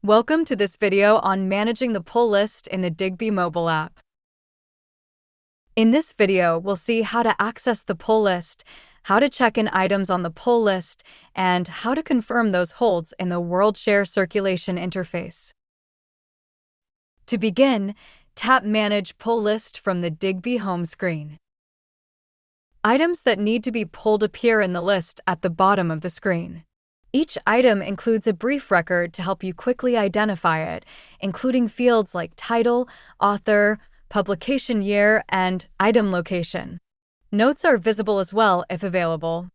Welcome to this video on managing the pull list in the Digby mobile app. In this video, we'll see how to access the pull list, how to check in items on the pull list, and how to confirm those holds in the WorldShare circulation interface. To begin, tap Manage Pull List from the Digby home screen. Items that need to be pulled appear in the list at the bottom of the screen. Each item includes a brief record to help you quickly identify it, including fields like title, author, publication year, and item location. Notes are visible as well if available.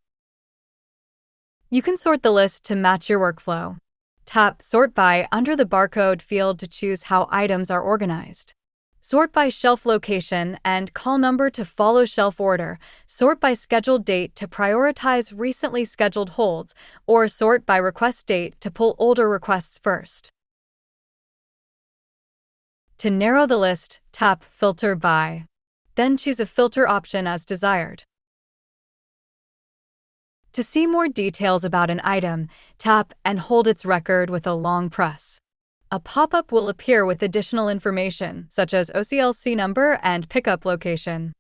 You can sort the list to match your workflow. Tap Sort By under the barcode field to choose how items are organized. Sort by shelf location and call number to follow shelf order. Sort by scheduled date to prioritize recently scheduled holds, or sort by request date to pull older requests first. To narrow the list, tap Filter By. Then choose a filter option as desired. To see more details about an item, tap and hold its record with a long press. A pop-up will appear with additional information, such as OCLC number and pickup location.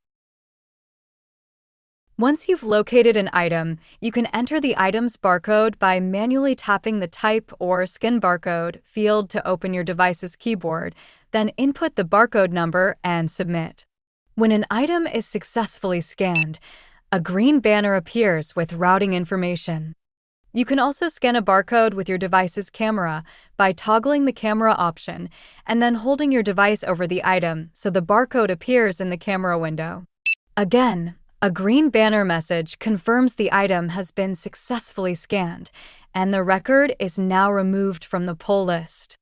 Once you've located an item, you can enter the item's barcode by manually tapping the Type or Scan Barcode field to open your device's keyboard, then input the barcode number and submit. When an item is successfully scanned, a green banner appears with routing information. You can also scan a barcode with your device's camera by toggling the camera option and then holding your device over the item so the barcode appears in the camera window. Again, a green banner message confirms the item has been successfully scanned and the record is now removed from the pull list.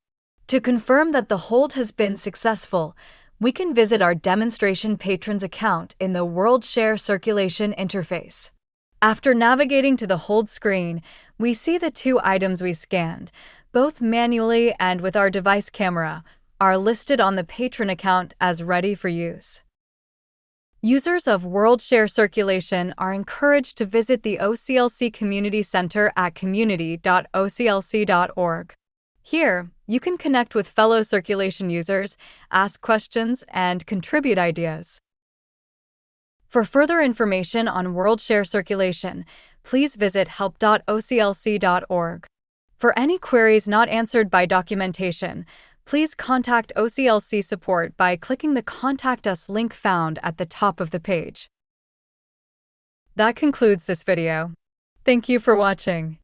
To confirm that the hold has been successful, we can visit our demonstration patrons account in the WorldShare circulation interface. After navigating to the hold screen, we see the two items we scanned, both manually and with our device camera, are listed on the patron account as ready for use. Users of WorldShare circulation are encouraged to visit the OCLC Community Center at community.oclc.org. Here, you can connect with fellow circulation users, ask questions, and contribute ideas. For further information on WorldShare circulation, please visit help.oclc.org. For any queries not answered by documentation, please contact OCLC support by clicking the Contact Us link found at the top of the page. That concludes this video. Thank you for watching.